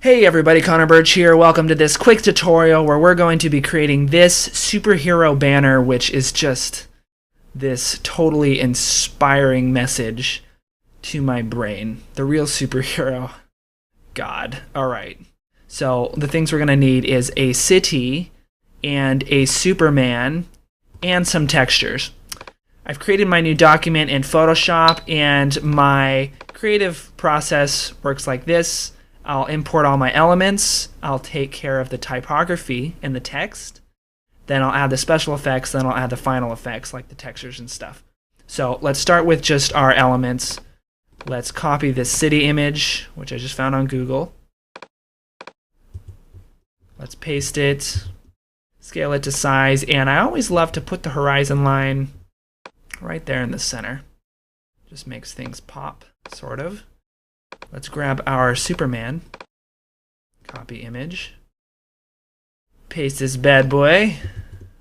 Hey everybody, Connor Birch here. Welcome to this quick tutorial where we're going to be creating this superhero banner, which is just this totally inspiring message to my brain. The real superhero. God. Alright. So the things we're going to need is a city and a Superman and some textures. I've created my new document in Photoshop, and my creative process works like this. I'll import all my elements, I'll take care of the typography and the text, then I'll add the special effects, then I'll add the final effects like the textures and stuff. So let's start with just our elements. Let's copy this city image, which I just found on Google. Let's paste it, scale it to size, and I always love to put the horizon line right there in the center. Just makes things pop, sort of. Let's grab our Superman, copy image, paste this bad boy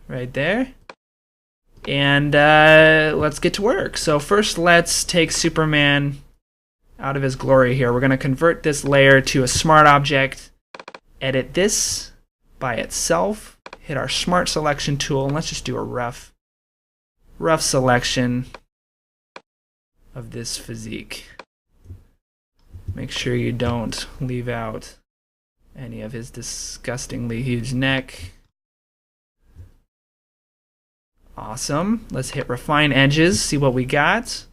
right there, and let's get to work. So first let's take Superman out of his glory here. We're going to convert this layer to a smart object, edit this by itself, hit our smart selection tool, and let's just do a rough selection of this physique. Make sure you don't leave out any of his disgustingly huge neck. Awesome. Let's hit refine edges, see what we got.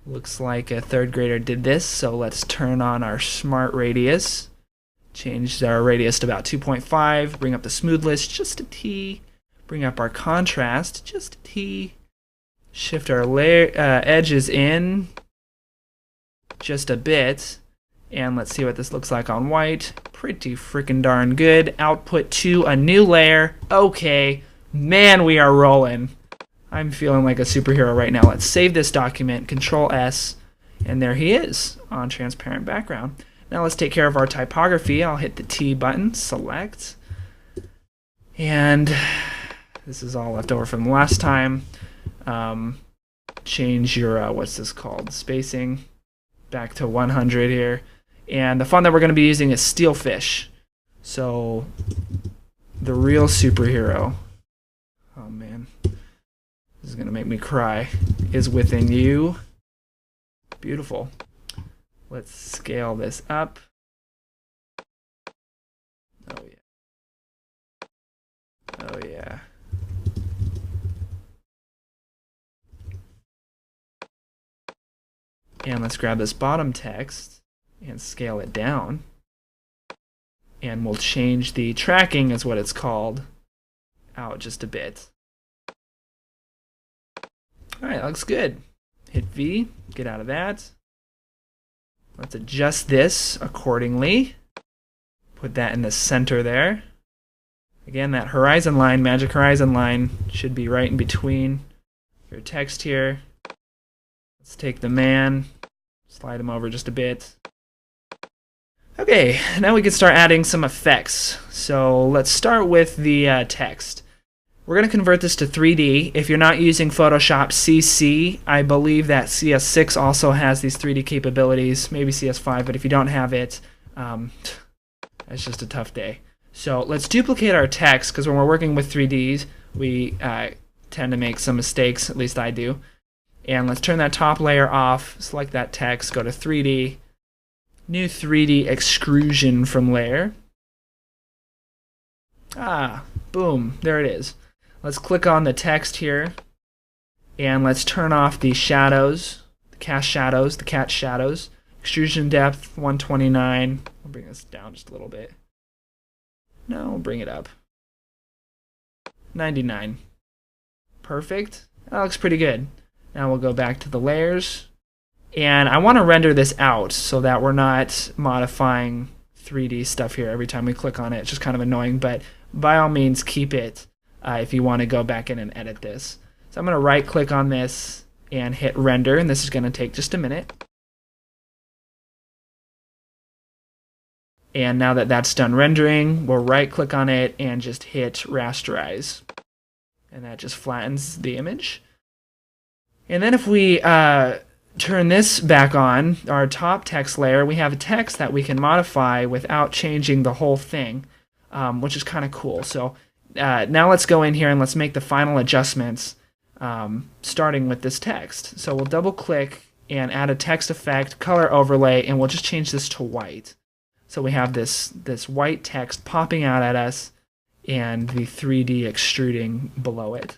Looks like a third grader did this, so let's turn on our smart radius. Change our radius to about 2.5, bring up the smoothness just a T, bring up our contrast just a T, shift our edges in just a bit. And let's see what this looks like on white. Pretty freaking darn good. Output to a new layer. Okay, man, we are rolling. I'm feeling like a superhero right now. Let's save this document, Control S, and there he is on transparent background. Now let's take care of our typography. I'll hit the T button, select, and this is all left over from the last time. Change your, what's this called, spacing back to 100 here. And the font that we're going to be using is Steelfish. So, the real superhero, oh man, this is going to make me cry, is within you. Beautiful. Let's scale this up. Oh yeah. Oh yeah. And let's grab this bottom text and scale it down. And we'll change the tracking, is what it's called, out just a bit. Alright, looks good. Hit V, get out of that. Let's adjust this accordingly. Put that in the center there. Again, that horizon line, magic horizon line, should be right in between your text here. Let's take the man, slide him over just a bit. Okay, now we can start adding some effects. So let's start with the text. We're going to convert this to 3D. If you're not using Photoshop CC, I believe that CS6 also has these 3D capabilities, maybe CS5, but if you don't have it, it's just a tough day. So let's duplicate our text, because when we're working with 3Ds, we tend to make some mistakes, at least I do. And let's turn that top layer off, select that text, go to 3D, new 3D extrusion from layer. Ah, boom, there it is. Let's click on the text here, and let's turn off the shadows, the cast shadows, the cat shadows. Extrusion depth 129. I'll bring this down just a little bit. No, we'll bring it up. 99. Perfect. That looks pretty good. Now we'll go back to the layers, and I want to render this out so that we're not modifying 3D stuff here every time we click on it. It's just kind of annoying, but by all means keep it if you want to go back in and edit this. So I'm going to right click on this and hit render, and this is going to take just a minute. And now that that's done rendering, we'll right click on it and just hit rasterize, and that just flattens the image. And then if we turn this back on, our top text layer, we have a text that we can modify without changing the whole thing, which is kind of cool. So now let's go in here and let's make the final adjustments, starting with this text. So we'll double click and add a text effect, color overlay, and we'll just change this to white. So we have this white text popping out at us and the 3D extruding below it.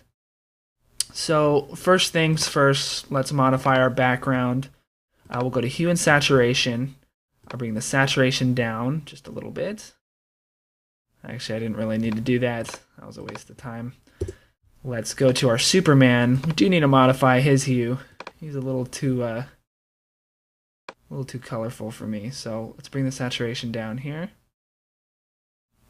So first things first, let's modify our background. We'll go to hue and saturation. I'll bring the saturation down just a little bit. Actually, I didn't really need to do that. That was a waste of time. Let's go to our Superman. We do need to modify his hue. He's a little too colorful for me. So let's bring the saturation down here.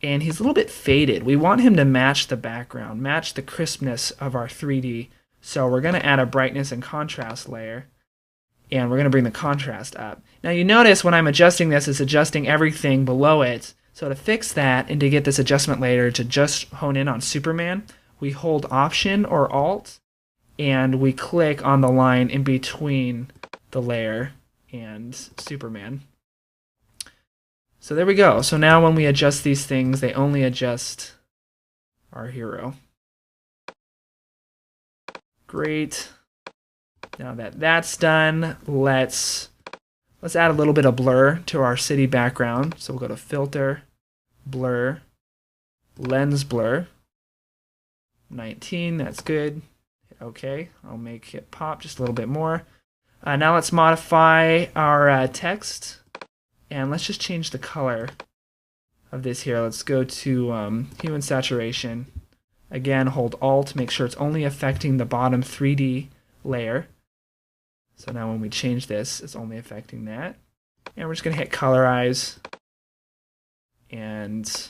And he's a little bit faded. We want him to match the background, match the crispness of our 3D. So we're going to add a brightness and contrast layer, and we're going to bring the contrast up. Now you notice when I'm adjusting this, it's adjusting everything below it. So to fix that and to get this adjustment layer to just hone in on Superman, we hold Option or Alt, and we click on the line in between the layer and Superman. So there we go. So now when we adjust these things, they only adjust our hero. Great. Now that that's done, let's add a little bit of blur to our city background. So we'll go to Filter, Blur, Lens Blur, 19, that's good. Okay, I'll make it pop just a little bit more. Now let's modify our text. And let's just change the color of this here. Let's go to hue and saturation. Again, hold Alt, make sure it's only affecting the bottom 3D layer. So now when we change this, it's only affecting that. And we're just going to hit Colorize and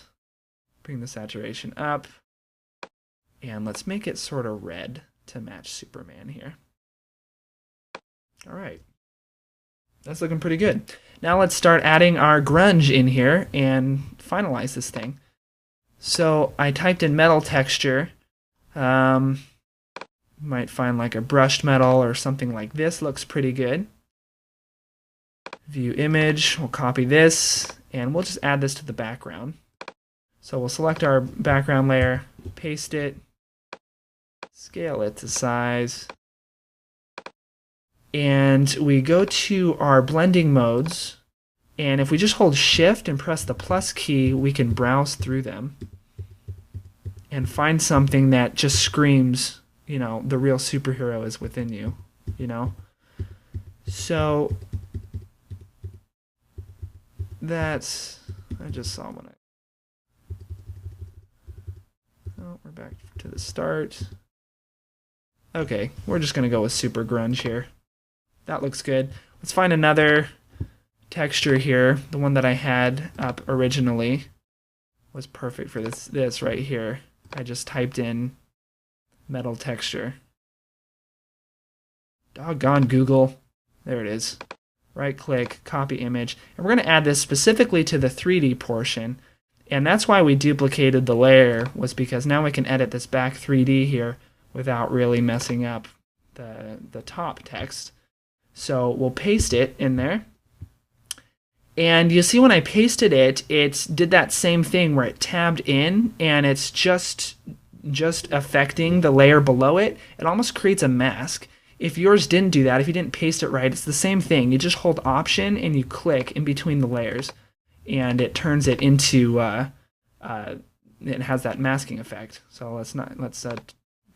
bring the saturation up. And let's make it sort of red to match Superman here. All right. That's looking pretty good. Now let's start adding our grunge in here and finalize this thing. So I typed in metal texture. Might find like a brushed metal or something like this. Looks pretty good. View image. We'll copy this and we'll just add this to the background. So we'll select our background layer, paste it, scale it to size. And we go to our blending modes, and if we just hold Shift and press the plus key, we can browse through them and find something that just screams, you know, the real superhero is within you, you know? So that's, I just saw one. Oh, we're back to the start. Okay, we're just going to go with super grunge here. That looks good. Let's find another texture here. The one that I had up originally was perfect for this right here. I just typed in metal texture. Doggone Google. There it is. Right click, copy image. And we're going to add this specifically to the 3D portion. And that's why we duplicated the layer, was because now we can edit this back 3D here without really messing up the top text. So we'll paste it in there. And you see when I pasted it, it did that same thing where it tabbed in and it's just affecting the layer below it. It almost creates a mask. If yours didn't do that, if you didn't paste it right, it's the same thing. You just hold Option and you click in between the layers and it turns it into, it has that masking effect. So let's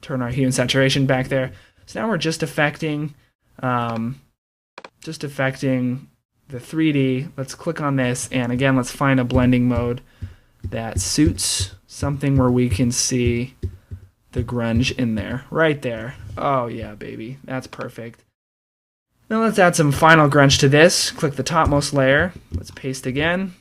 turn our hue and saturation back there. So now we're just affecting the 3D. Let's click on this, and again, let's find a blending mode that suits something where we can see the grunge in there, right there. Oh yeah, baby, that's perfect. Now let's add some final grunge to this. Click the topmost layer. Let's paste again.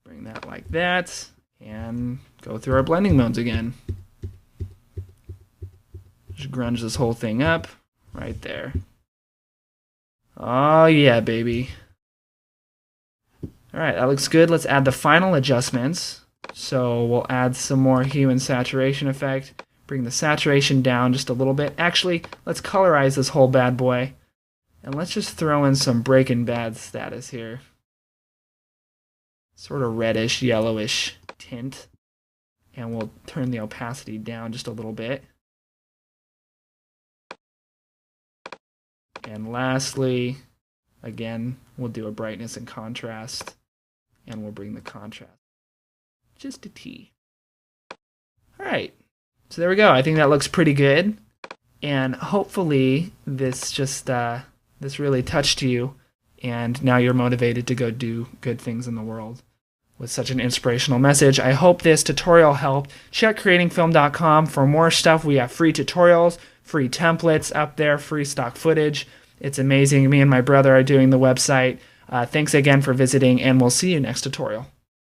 Bring that like that, and go through our blending modes again. Just grunge this whole thing up right there. Oh yeah, baby. All right, that looks good. Let's add the final adjustments. So we'll add some more hue and saturation effect. Bring the saturation down just a little bit. Actually, let's colorize this whole bad boy. And let's just throw in some Breaking Bad status here. Sort of reddish, yellowish tint. And we'll turn the opacity down just a little bit. And lastly, again, we'll do a brightness and contrast. And we'll bring the contrast just a T. All right. So there we go. I think that looks pretty good. And hopefully this just this really touched you, and now you're motivated to go do good things in the world with such an inspirational message. I hope this tutorial helped. Check creatingfilm.com for more stuff. We have free tutorials, free templates up there, free stock footage. It's amazing. Me and my brother are doing the website. Thanks again for visiting, and we'll see you next tutorial.